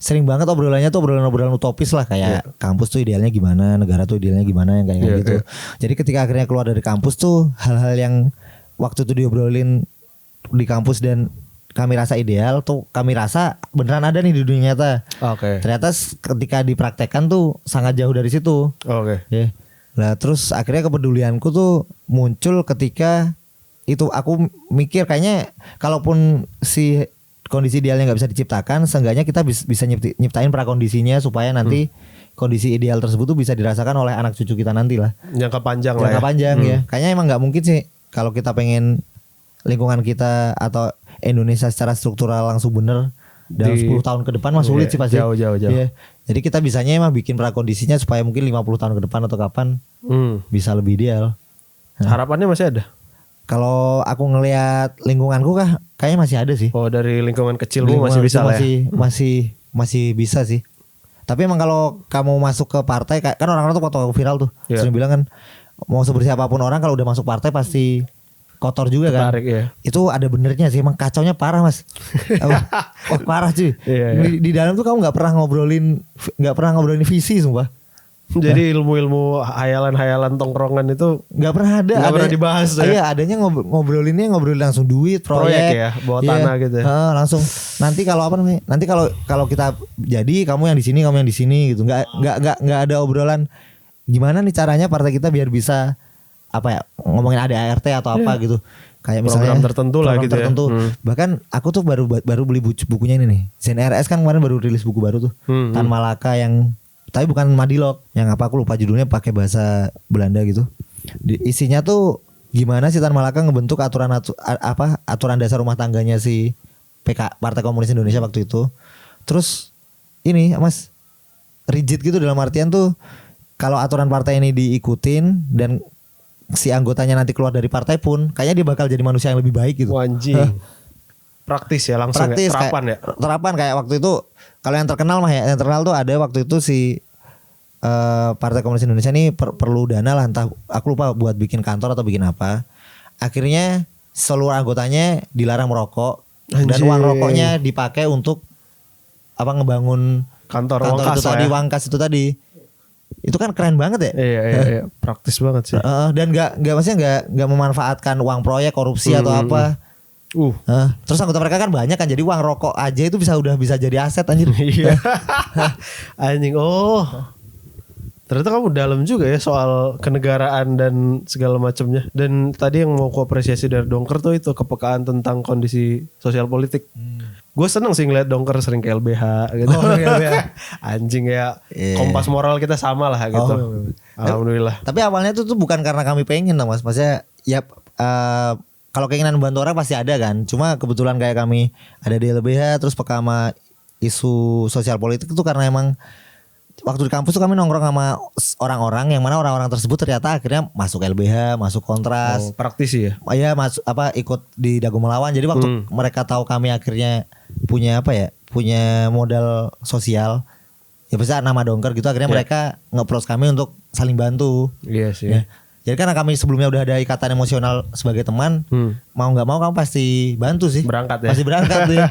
sering banget obrolannya tuh obrolan utopis lah kayak kampus tuh idealnya gimana, negara tuh idealnya gimana yang kayak Iya, gitu. iya. Jadi ketika akhirnya keluar dari kampus tuh hal-hal yang waktu itu diobrolin di kampus dan kami rasa ideal tuh kami rasa beneran ada nih di dunia nyata. Oke. Ternyata ketika dipraktekkan tuh sangat jauh dari situ. Oke. Ya. Lah terus akhirnya kepedulianku tuh muncul ketika itu aku mikir kayaknya kalaupun si kondisi idealnya nggak bisa diciptakan, seenggaknya kita bisa nyiptain prakondisinya supaya nanti kondisi ideal tersebut tuh bisa dirasakan oleh anak cucu kita nanti lah. Jangka panjang lah ya. Jangka panjang ya. Kayaknya emang nggak mungkin sih kalau kita pengen lingkungan kita atau Indonesia secara struktural langsung bener dalam 10 tahun ke depan mah sulit sih pasti. Jauh. Iya. Jadi kita bisanya emang bikin prakondisinya supaya mungkin 50 tahun ke depan atau kapan bisa lebih ideal. Harapannya masih ada. Kalau aku ngelihat lingkunganku kayaknya masih ada sih. Oh dari lingkungan kecilmu Lingkungan masih bisa itu lah ya. masih bisa sih. Tapi emang kalau kamu masuk ke partai kan orang-orang tuh waktu aku viral tuh Iya. sering bilang kan mau sebersih apapun orang kalau udah masuk partai pasti kotor juga kan. Tarik ya. Itu ada benernya sih emang kacaunya parah mas. Oh parah cuy. Iya. Di dalam tuh kamu nggak pernah ngobrolin visi sumpah. Jadi ilmu-ilmu hayalan-hayalan tongkrongan itu Nggak pernah ada. Nggak pernah dibahas ya? Iya adanya ngobrolin langsung duit proyek ya, bawa Iya. tanah gitu ya. Langsung nanti kalau apa namanya? Nanti kalau kita jadi kamu yang di sini kamu yang di sini gitu. Nggak ada obrolan gimana nih caranya partai kita biar bisa apa ya ngomongin ADART atau apa gitu. Kayak misalnya Program tertentu lah gitu ya. Bahkan aku tuh baru beli bukunya ini nih. Zen RS kan kemarin baru rilis buku baru tuh. Tan Malaka yang tapi bukan Madilog, yang apa aku lupa judulnya pakai bahasa Belanda gitu. Isinya tuh gimana sih Tan Malaka ngebentuk aturan dasar rumah tangganya si Partai Komunis Indonesia waktu itu. Terus ini Mas rigid gitu dalam artian tuh kalau aturan partai ini diikutin dan si anggotanya nanti keluar dari partai pun kayaknya dia bakal jadi manusia yang lebih baik gitu. Anjing. Praktis ya langsung Praktis, ya. Terapan ya. Terapan kayak waktu itu kalau yang terkenal mah ya yang terkenal tuh ada waktu itu si Partai Komunis Indonesia ini perlu dana lah entah aku lupa buat bikin kantor atau bikin apa. Akhirnya seluruh anggotanya dilarang merokok dan Anjing. uang rokoknya dipakai untuk apa ngebangun Kantor itu Wangkas tadi ya. Wangkas itu tadi. Itu kan keren banget ya. Iya. Praktis banget sih. Dan nggak maksudnya nggak memanfaatkan uang proyek korupsi atau apa. Terus anggota mereka kan banyak kan jadi uang rokok aja itu udah bisa jadi aset anjir. Iya. Anjing. Oh. Ternyata kamu dalam juga ya soal kenegaraan dan segala macamnya. Dan tadi yang mau ku apresiasi dari Dongker tuh itu kepekaan tentang kondisi sosial politik. Gue seneng sih ngeliat Dongker sering ke LBH gitu. Anjing ya. Kompas moral kita sama lah gitu. Alhamdulillah. Tapi awalnya tuh bukan karena kami pengen lah mas. Maksudnya ya kalau keinginan membantu orang pasti ada kan. Cuma kebetulan kayak kami ada di LBH terus peka sama isu sosial politik itu karena emang waktu di kampus tuh kami nongkrong sama orang-orang yang mana orang-orang tersebut ternyata akhirnya masuk LBH, masuk Kontras. Praktisi ya. Ya ikut di Dago Melawan. Jadi waktu mereka tahu kami akhirnya punya modal sosial. Ya bisa nama Dongker gitu akhirnya mereka nge-approach kami untuk saling bantu. Iya sih. Ya. Jadi karena kami sebelumnya udah ada ikatan emosional sebagai teman, mau nggak mau kamu pasti bantu sih. Berangkat ya. Pasti berangkat deh.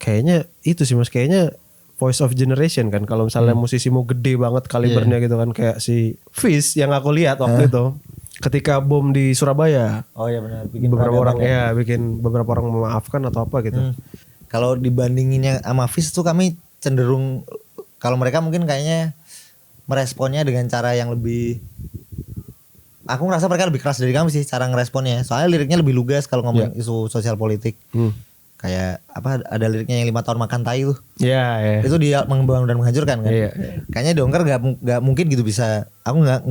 Kayaknya itu sih mas, kayaknya voice of generation kan. Kalau misalnya musisi mau gede banget kalibernya gitu kan, kayak si Fish yang aku lihat waktu itu ketika bom di Surabaya. Oh iya benar. Bikin beberapa orang memaafkan atau apa gitu. Kalau dibandinginnya sama Fish tuh kami cenderung, kalau mereka mungkin kayaknya meresponnya dengan cara yang lebih, aku ngerasa mereka lebih keras dari kami sih cara ngeresponnya. Soalnya liriknya lebih lugas kalau ngomongin isu sosial politik. Kayak apa, ada liriknya yang 5 tahun makan tai tuh. Iya. Itu dia membangun dan menghancurkan kan. Iya. Kayaknya Dongker gak mungkin gitu bisa. Aku gak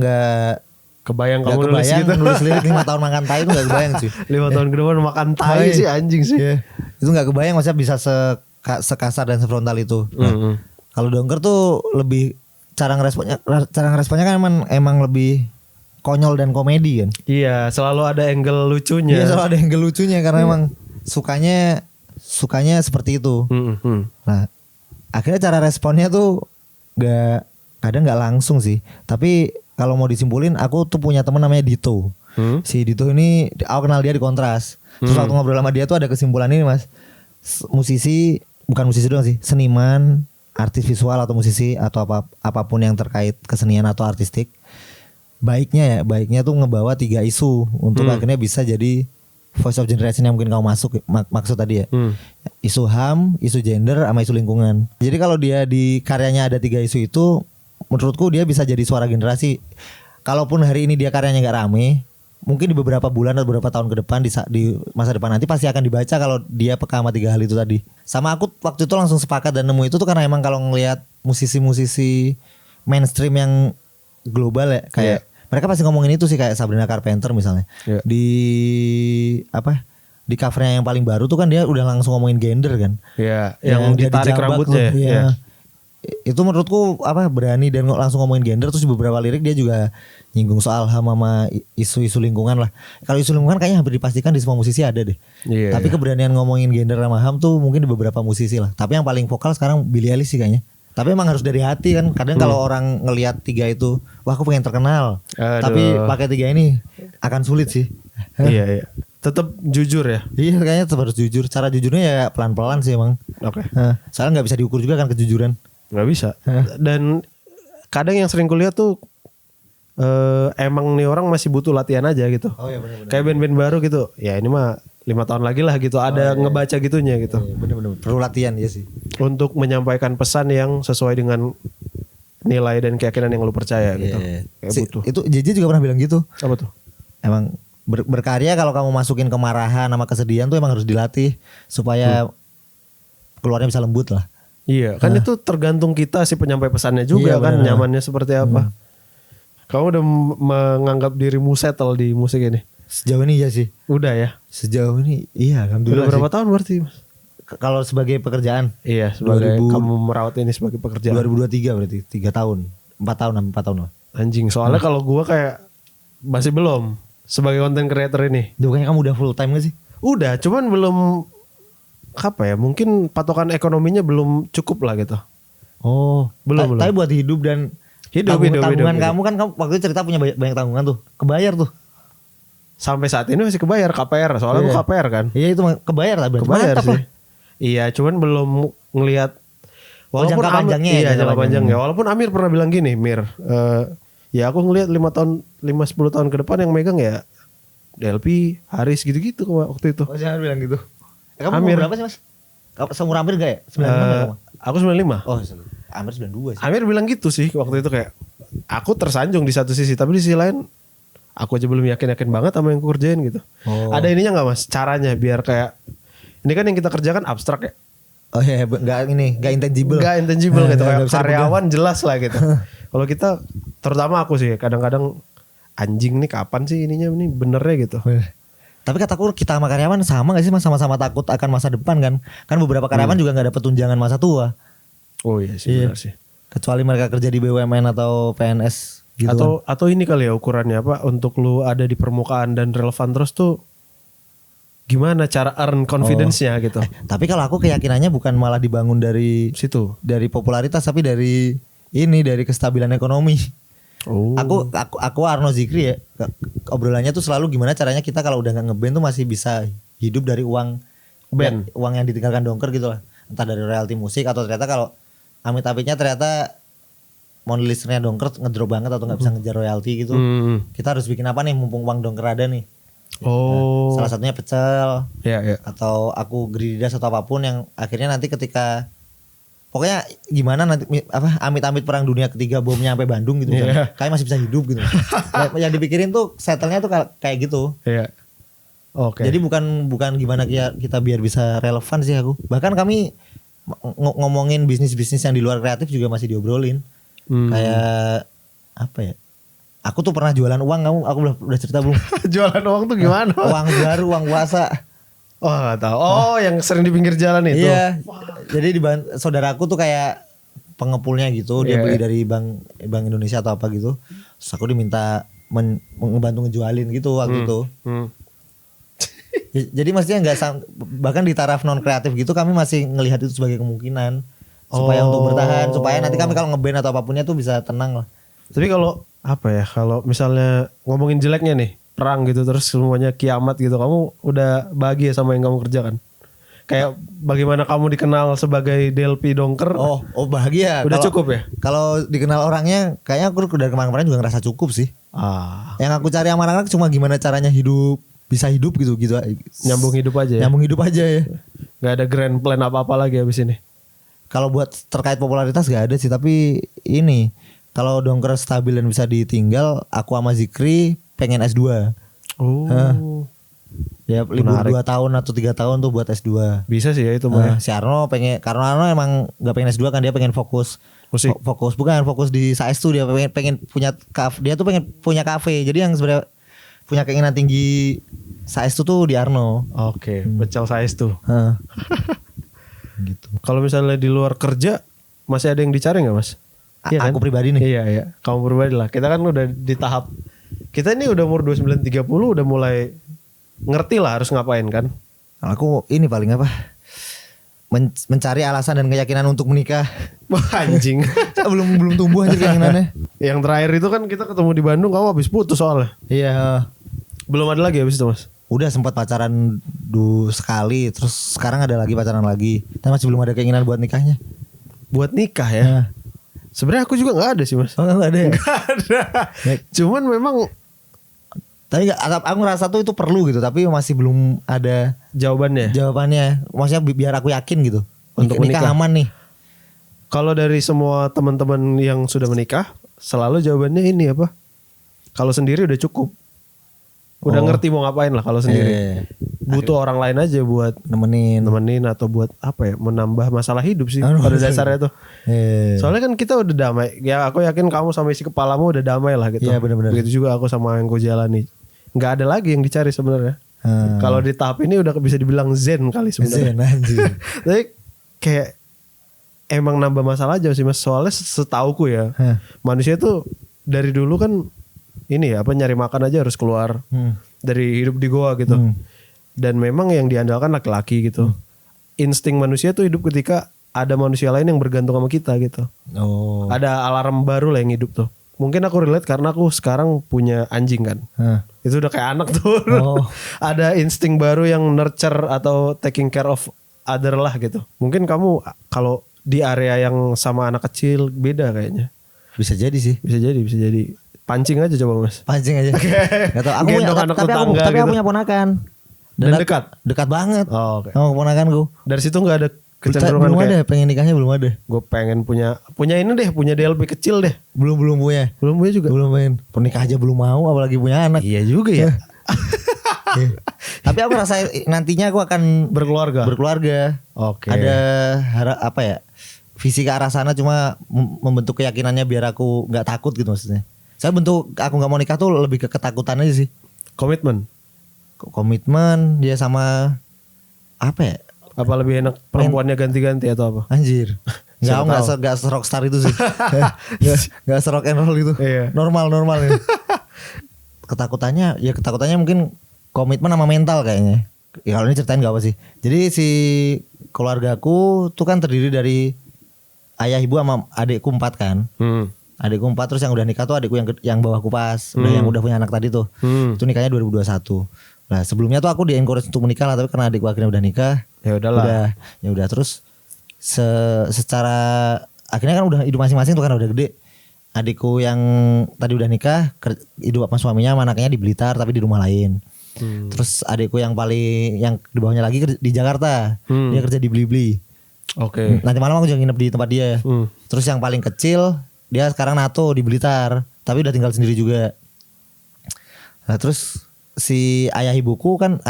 Kebayang kamu nulis gitu. nulis lirik 5 tahun makan tai itu gak kebayang sih. 5 tahun ke depan makan tai sih, anjing sih. Itu gak kebayang maksudnya bisa sekasar dan sefrontal itu. Nah, kalau Dongker tuh lebih cara ngeresponnya kan emang lebih konyol dan komedi kan. Iya, selalu ada angle lucunya. Iya, selalu ada angle lucunya karena emang sukanya seperti itu. Nah, akhirnya cara responnya tuh kadang nggak langsung sih. Tapi kalau mau disimpulin, aku tuh punya temen namanya Dito. Si Dito ini aku kenal dia di Kontras. Terus waktu ngobrol sama dia tuh ada kesimpulan ini, Mas. Musisi, bukan musisi doang sih, seniman, artis visual atau musisi atau apapun yang terkait kesenian atau artistik, baiknya tuh ngebawa 3 isu untuk akhirnya bisa jadi voice of generation yang mungkin kamu maksud tadi ya. Isu HAM, isu gender, sama isu lingkungan. Jadi kalau dia di karyanya ada 3 isu itu, menurutku dia bisa jadi suara generasi. Kalaupun hari ini dia karyanya gak rame, mungkin di beberapa bulan atau beberapa tahun ke depan di masa depan nanti pasti akan dibaca kalau dia peka sama 3 hal itu tadi. Sama aku waktu itu langsung sepakat dan nemu itu tuh karena emang kalau ngelihat musisi-musisi mainstream yang global ya, kayak mereka pasti ngomongin itu sih, kayak Sabrina Carpenter misalnya. Di covernya yang paling baru tuh kan dia udah langsung ngomongin gender kan. Iya, yang ditarik rambutnya. Iya. Itu menurutku berani dan langsung ngomongin gender. Terus di beberapa lirik dia juga nyinggung soal HAM sama isu-isu lingkungan lah. Kalau isu lingkungan kayaknya hampir dipastikan di semua musisi ada deh. Tapi keberanian ngomongin gender sama HAM tuh mungkin di beberapa musisi lah. Tapi yang paling vokal sekarang Billie Eilish sih kayaknya. Tapi emang harus dari hati kan. Kadang kalau orang ngelihat 3 itu, wah aku pengen terkenal. Tapi pakai 3 ini akan sulit sih. Iya. Tetap jujur ya. Iya, kayaknya tetap harus jujur. Cara jujurnya ya pelan-pelan sih emang. Oke. Soalnya nggak bisa diukur juga kan kejujuran. Nggak bisa. Dan kadang yang sering kulihat tuh emang nih orang masih butuh latihan aja gitu. Oh iya benar-benar. Kayak band-band baru gitu. Ya ini mah 5 tahun lagi lah gitu. Ada ngebaca gitunya gitu. Iya, benar-benar. Perlu latihan ya sih. Untuk menyampaikan pesan yang sesuai dengan nilai dan keyakinan yang lu percaya gitu. Kayak butuh. Itu JJ juga pernah bilang gitu. Apa tuh? Emang berkarya kalau kamu masukin kemarahan sama kesedihan tuh emang harus dilatih supaya keluarnya bisa lembut lah. Iya, kan itu tergantung kita sih penyampai pesannya juga kan, nyamannya seperti apa. Kamu udah menganggap dirimu settle di musik ini? Sejauh ini ya sih. Udah ya? Sejauh ini iya, alhamdulillah. Udah berapa tahun berarti, Mas? Kalau sebagai pekerjaan? Iya, sebagai kamu merawat ini sebagai pekerjaan. 2023 berarti 3 tahun. 4 tahun lah. Anjing, soalnya kalau gua kayak masih belum sebagai content creator ini. Bukannya kamu udah full time gak sih? Udah, cuman belum apa ya? Mungkin patokan ekonominya belum cukup lah gitu. Oh, belum. Tapi buat hidup dan tanggungan kamu kan waktu itu cerita punya banyak tanggungan tuh. Kebayar tuh. Sampai saat ini masih kebayar KPR, soalnya gua KPR kan. Iya itu kebayar lah berarti. Kebayar sih. Lah. Iya, cuman belum ngelihat walaupun jangka panjangnya iya, jangka panjangnya. Walaupun Amir pernah bilang gini, Mir, ya aku ngelihat 5-10 tahun ke depan yang megang ya DLP, Haris gitu-gitu waktu itu. Oh, jangan bilang gitu. Kamu Amir berapa sih, Mas? Seumur Amir enggak ya? 95 aku 95. Oh, Amir 92 sih. Amir bilang gitu sih waktu itu, kayak aku tersanjung di satu sisi, tapi di sisi lain aku aja belum yakin banget sama yang aku kerjain gitu. Oh. Ada ininya enggak, Mas? Caranya biar kayak ini kan yang kita kerjakan abstrak ya. Oh iya, enggak intangible. Enggak intangible gitu, kayak karyawan jelas lah gitu. Kalau kita, terutama aku sih kadang-kadang anjing nih kapan sih ininya ini benernya gitu. Tapi kataku kita sama karyawan sama gak sih, Mas? Sama-sama takut akan masa depan kan. Kan beberapa karyawan juga gak dapet tunjangan masa tua. Oh iya sih, benar sih. Kecuali mereka kerja di BUMN atau PNS gitu. Atau ini kali ya ukurannya apa, untuk lu ada di permukaan dan relevan terus tuh gimana cara earn confidence-nya gitu. Tapi kalau aku keyakinannya bukan malah dibangun dari situ, dari popularitas, tapi dari kestabilan ekonomi. Oh. Aku Arno Zikri ya, obrolannya tuh selalu gimana caranya kita kalau udah nggak ngeband tuh masih bisa hidup dari uang band, uang yang ditinggalkan Dongker gitu lah, entah dari royalti musik atau ternyata kalau amit-amitnya ternyata money-listernya Dongker ngedrop banget atau nggak bisa ngejar royalti gitu. Kita harus bikin apa nih mumpung uang Dongker ada nih. Oh. Salah satunya pecel Ya. atau aku Grididas atau apapun yang akhirnya nanti ketika pokoknya gimana nanti amit-amit perang dunia ketiga bomnya sampai Bandung gitu kan. Kayak masih bisa hidup gitu. Yang dipikirin tuh settle-nya tuh kayak gitu. Iya. Oke. Jadi bukan gimana kita biar bisa relevan sih aku. Bahkan kami ngomongin bisnis-bisnis yang di luar kreatif juga masih diobrolin. Kayak apa ya? Aku tuh pernah jualan uang, aku udah cerita belum? Jualan uang tuh gimana? Uang baru, uang puasa. Oh gak tahu. Oh yang sering di pinggir jalan itu. Iya. Jadi saudaraku tuh kayak pengepulnya gitu, dia beli dari bank Indonesia atau apa gitu. Terus aku diminta ngebantu ngejualin gitu waktu itu. Jadi maksudnya bahkan di taraf non kreatif gitu kami masih ngelihat itu sebagai kemungkinan supaya untuk bertahan, supaya nanti kami kalau ngeband atau apapunnya tuh bisa tenang lah. Tapi kalau apa ya, kalau misalnya ngomongin jeleknya nih, perang gitu terus semuanya kiamat gitu, kamu udah bahagia sama yang kamu kerjakan? Kayak bagaimana kamu dikenal sebagai Delpi Dongker? Oh bahagia. Udah cukup ya? Kalau dikenal orangnya, kayaknya aku dari kemarin-kemarin juga ngerasa cukup sih. Yang aku cari sama anak-anak cuma gimana caranya bisa hidup gitu. Nyambung hidup aja ya? Nyambung hidup aja ya. Gak ada grand plan apa-apa lagi abis ini? Kalau buat terkait popularitas gak ada sih, tapi ini kalau Dongker stabil dan bisa ditinggal, aku sama Zikri pengen S2. Ya libur 2 tahun atau 3 tahun tuh buat S2. Bisa sih ya itu mah. Si Arno karena Arno emang gak pengen S2 kan, dia pengen fokus musik. Fokus di SAES tuh, dia pengen punya kafe. Dia tuh pengen punya kafe. Jadi yang sebenarnya punya keinginan tinggi SAES tuh di Arno. Oke, Becel Sais tuh. Gitu. Kalau misalnya di luar kerja masih ada yang dicari nggak mas? Iya kan? Aku pribadi nih. Iya. Kamu pribadi lah. Kita kan udah di tahap, kita ini udah umur 29-30 udah mulai ngerti lah harus ngapain kan? Aku ini paling apa? Mencari alasan dan keyakinan untuk menikah. Wah anjing. belum tumbuh aja keinginannya. Yang terakhir itu kan kita ketemu di Bandung, kamu habis putus soalnya. Iya. Belum ada lagi habis itu mas? Udah sempat pacaran sekali, terus sekarang ada lagi pacaran lagi. Tapi masih belum ada keinginan buat nikahnya. Buat nikah ya? Sebenarnya aku juga nggak ada sih mas. Oh nggak ada ya? Nggak ada. Cuman memang. Tapi aku ngerasa tuh itu perlu gitu, tapi masih belum ada jawabannya. Maksudnya biar aku yakin gitu. Untuk nikah aman nih. Kalau dari semua teman-teman yang sudah menikah, selalu jawabannya ini apa? Kalau sendiri udah cukup. Udah ngerti mau ngapain lah kalau sendiri. Butuh orang lain aja buat nemenin atau buat apa ya, menambah masalah hidup sih pada dasarnya tuh. Soalnya kan kita udah damai. Ya aku yakin kamu sama isi kepalamu udah damai lah gitu. Iya benar-benar. Begitu juga aku sama yang gue jalani. Nggak ada lagi yang dicari sebenarnya. Kalau di tahap ini udah bisa dibilang zen kali sebenarnya. Zen anjir. Tapi kayak emang nambah masalah aja sih mas. Soalnya setauku ya, manusia tuh dari dulu kan ini ya, apa nyari makan aja harus keluar dari hidup di goa gitu. Dan memang yang diandalkan laki-laki gitu. Insting manusia tuh hidup ketika ada manusia lain yang bergantung sama kita gitu. Ada alarm baru lah yang hidup tuh. Mungkin aku relate karena aku sekarang punya anjing kan. Itu udah kayak anak tuh. Ada insting baru yang nurture atau taking care of other lah gitu. Mungkin kamu kalau di area yang sama anak kecil beda kayaknya. Bisa jadi sih. Bisa jadi. Pancing aja coba mas. Pancing aja. Gak tau. Aku punya, tapi aku punya ponakan. Dan dekat? Dekat banget. Oh, oke. Sama ponakanku. Dari situ gak ada kecenderungan belum kayak, ada, pengen nikahnya belum ada. Gue pengen punya ini deh, punya DLP kecil deh. Belum punya. Belum punya juga. Belum pengen. Pernikah aja belum mau, apalagi punya anak. Iya juga ya. Tapi aku rasa nantinya aku akan berkeluarga. Oke. Ada apa ya? Visi ke arah sana, cuma membentuk keyakinannya biar aku nggak takut gitu maksudnya. Saya bentuk aku nggak mau nikah tuh lebih ke ketakutan aja sih. Komitmen dia sama apa ya? Apa lebih enak perempuannya ganti-ganti atau apa? Anjir. Enggak rockstar itu sih. Enggak rock and roll itu. Iya. Normal ya. Ketakutannya mungkin komitmen sama mental kayaknya. Ya kalau ini ceritain gak apa sih. Jadi si keluargaku tuh kan terdiri dari ayah ibu sama adikku 4 kan. Adikku 4, terus yang udah nikah tuh adikku yang bawahku pas. Yang udah punya anak tadi tuh. Itu nikahnya 2021. Nah sebelumnya tuh aku di encourage untuk menikah lah, tapi karena adikku akhirnya udah nikah. Ya udahlah. Ya udah terus secara akhirnya kan udah hidup masing-masing tuh kan udah gede. Adikku yang tadi udah nikah hidup sama suaminya, sama anaknya di Blitar tapi di rumah lain. Terus adikku yang di bawahnya lagi di Jakarta, dia kerja di Blibli. Oke. Nanti malam aku juga nginep di tempat dia. Terus yang paling kecil dia sekarang NATO di Blitar, tapi udah tinggal sendiri juga. Nah, terus si ayah ibuku kan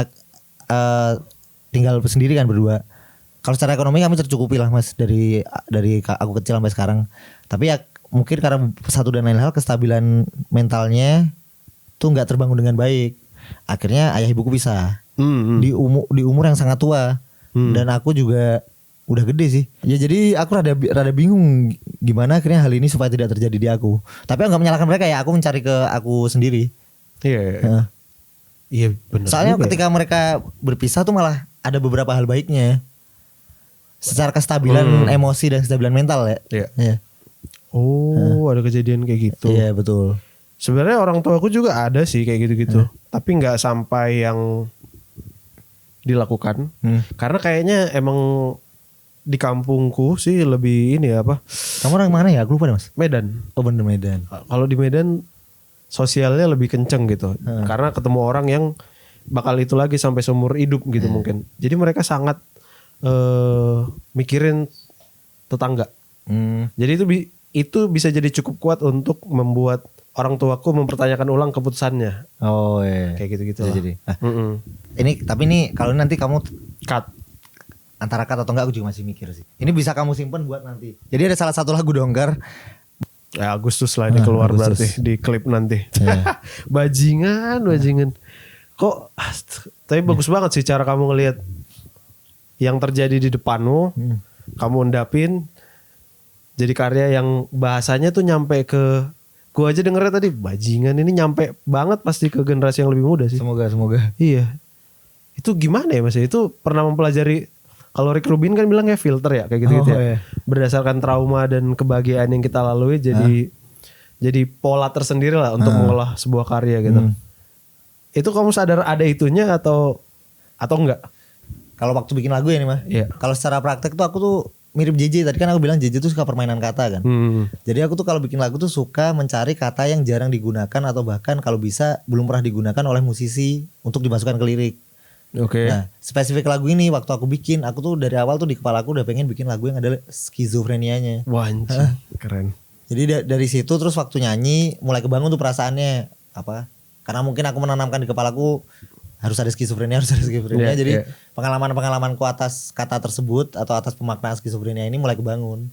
tinggal sendiri kan berdua. Kalau secara ekonomi kami tercukupi lah Mas dari aku kecil sampai sekarang. Tapi ya mungkin karena satu dan lain hal kestabilan mentalnya tuh nggak terbangun dengan baik. Akhirnya ayah ibuku pisah di umur yang sangat tua. Dan aku juga udah gede sih. Ya jadi aku rada bingung gimana akhirnya hal ini supaya tidak terjadi di aku. Tapi aku nggak menyalahkan mereka ya. Aku mencari ke aku sendiri. Iya. Iya benar. Soalnya ketika mereka berpisah tuh malah ada beberapa hal baiknya. Secara kestabilan emosi dan kestabilan mental ya. Iya. Oh, ada kejadian kayak gitu. Iya, betul. Sebenarnya orang tuaku juga ada sih kayak gitu-gitu. Tapi nggak sampai yang dilakukan. Karena kayaknya emang di kampungku sih lebih ini apa? Kamu orang mana ya? Aku lupa deh Mas. Medan. Oh bener Medan. Kalau di Medan sosialnya lebih kenceng gitu. Karena ketemu orang yang bakal itu lagi sampai seumur hidup gitu mungkin. Jadi mereka sangat mikirin tetangga. Jadi itu bisa jadi cukup kuat untuk membuat orang tuaku mempertanyakan ulang keputusannya. Oh iya. Kayak gitu-gitu Bisa lah. jadi. Ini kalau nanti kamu Cut. antara cut atau enggak aku juga masih mikir sih. Ini bisa kamu simpen buat nanti. Jadi ada salah satu lagu Dongker. Ya Agustus lah ini keluar Agustus. berarti di klip nanti. Iya. Bajingan. Kok tapi bagus banget sih cara kamu ngelihat yang terjadi di depanmu. Kamu undapin jadi karya yang bahasanya tuh nyampe ke gua aja dengernya tadi bajingan ini nyampe banget pasti ke generasi yang lebih muda sih. Semoga. Iya. Itu gimana ya Mas? Itu pernah mempelajari kalau Rick Rubin kan bilangnya filter ya kayak gitu-gitu ya. Iya. Berdasarkan trauma dan kebahagiaan yang kita lalui jadi pola tersendiri lah untuk mengolah sebuah karya gitu. Itu kamu sadar ada itunya atau enggak? Kalau waktu bikin lagu ya nih mah. Iya. Kalau secara praktek tuh aku tuh mirip JJ. Tadi kan aku bilang JJ tuh suka permainan kata kan. Jadi aku tuh kalau bikin lagu tuh suka mencari kata yang jarang digunakan atau bahkan kalau bisa belum pernah digunakan oleh musisi untuk dimasukkan ke lirik. Oke. Nah spesifik lagu ini waktu aku bikin, aku tuh dari awal tuh di kepala aku udah pengen bikin lagu yang ada skizofrenianya. Wah anjing, keren. Jadi dari situ terus waktu nyanyi mulai kebangun tuh perasaannya apa? Karena mungkin aku menanamkan di kepalaku harus ada skizofrenia. Iya, Jadi iya. pengalamanku atas kata tersebut atau atas pemaknaan skizofrenia ini mulai kebangun.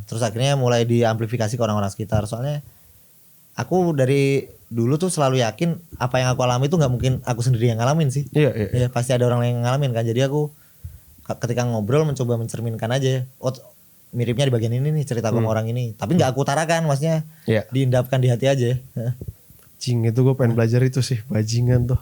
Terus akhirnya mulai diamplifikasi ke orang-orang sekitar. Soalnya aku dari dulu tuh selalu yakin apa yang aku alami itu nggak mungkin aku sendiri yang ngalamin sih. Iya. Ya, pasti ada orang lain yang ngalamin kan. Jadi aku ketika ngobrol mencoba mencerminkan aja. Oh miripnya di bagian ini nih cerita sama orang ini. Tapi nggak aku utarakan, maksudnya Iya. diendapkan di hati aja. Cing itu gue pengen belajar itu sih bajingan tuh.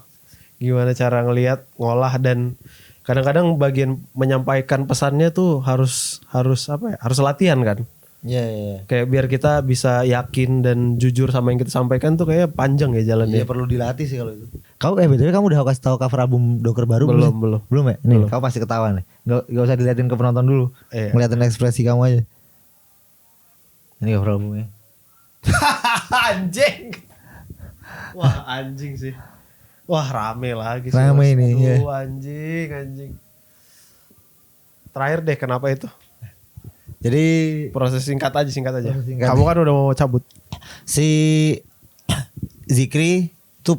Gimana cara ngelihat, ngolah dan kadang-kadang bagian menyampaikan pesannya tuh harus apa ya? Harus latihan kan. Iya. Kayak biar kita bisa yakin dan jujur sama yang kita sampaikan tuh kayak panjang ya jalannya. Iya perlu dilatih sih kalau itu. Kau BTW kamu udah kasih tahu cover album Dongker baru Belum. Belum ya? Nih, kau pasti ketawa nih. Gak usah diliatin ke penonton dulu. Iya. Ngeliatin ekspresi kamu aja. Ini cover albumnya. Anjing. Wah anjing sih. Wah rame lagi sih. Rame Mas. ini, Aduh, ya. anjing. Terakhir deh kenapa itu? Jadi Proses singkat aja. Proses singkat. Kamu kan udah mau cabut. si Zikri tuh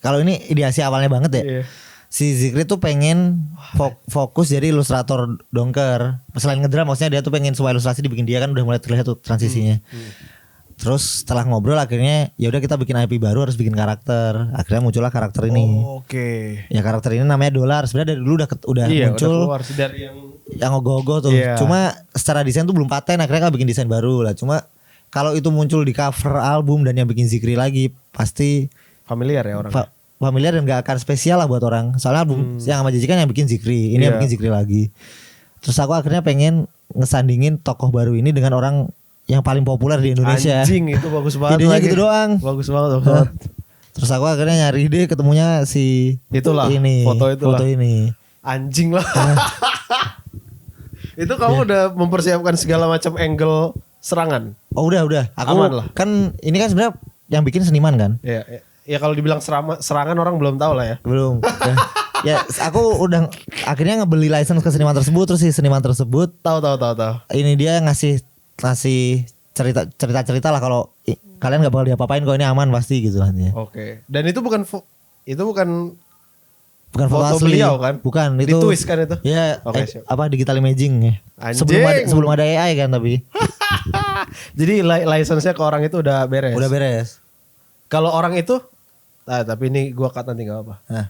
kalau ini ideasi awalnya banget ya. Iya. Si Zikri tuh pengen fokus jadi ilustrator Dongker. Selain ngedram maksudnya dia tuh pengen semua ilustrasi dibikin dia kan udah mulai terlihat tuh transisinya. Terus setelah ngobrol akhirnya ya udah kita bikin IP baru harus bikin karakter. Akhirnya muncullah karakter ini. Oke. Ya karakter ini namanya Dolar. Sebenarnya dari dulu udah Iya, muncul udah keluar sih dari yang ogoh-ogoh tuh. Iya. Cuma secara desain tuh belum paten. Akhirnya kan bikin desain baru lah. Cuma kalau itu muncul di cover album dan yang bikin Zikri lagi pasti familiar ya orang. familiar dan gak akan spesial lah buat orang. Soalnya album yang sama Jiji kan yang bikin Zikri. Ini yang Iya. bikin Zikri lagi. Terus aku akhirnya pengen ngesandingin tokoh baru ini dengan orang yang paling populer di Indonesia. Anjing itu bagus banget. Idenya lagi. gitu doang. Bagus banget. Terus aku akhirnya nyari ide ketemunya si Itulah, ini, foto itulah. ini. Anjing lah. Itu kamu udah mempersiapkan segala macam angle serangan. Oh udah. Aku Aman lah. kan ini kan sebenarnya yang bikin seniman kan. Ya kalau dibilang serangan orang belum tahu lah ya. Belum. Ya aku udah akhirnya ngebeli license ke seniman tersebut, terus si seniman tersebut Tahu. ini dia ngasih cerita lah kalau kalian nggak bakal diapa-apain kok, ini aman pasti gitu kan ya. Oke. Dan itu bukan Bukan foto foto asli. beliau kan? Bukan, itu Di-twist kan itu? Ya, Oke, siap. apa digital imaging ya. Anjing. Sebelum ada AI kan tapi. Jadi license-nya ke orang itu udah beres. Udah beres. Kalau orang itu, tapi ini gua cut nanti nggak apa. Nah,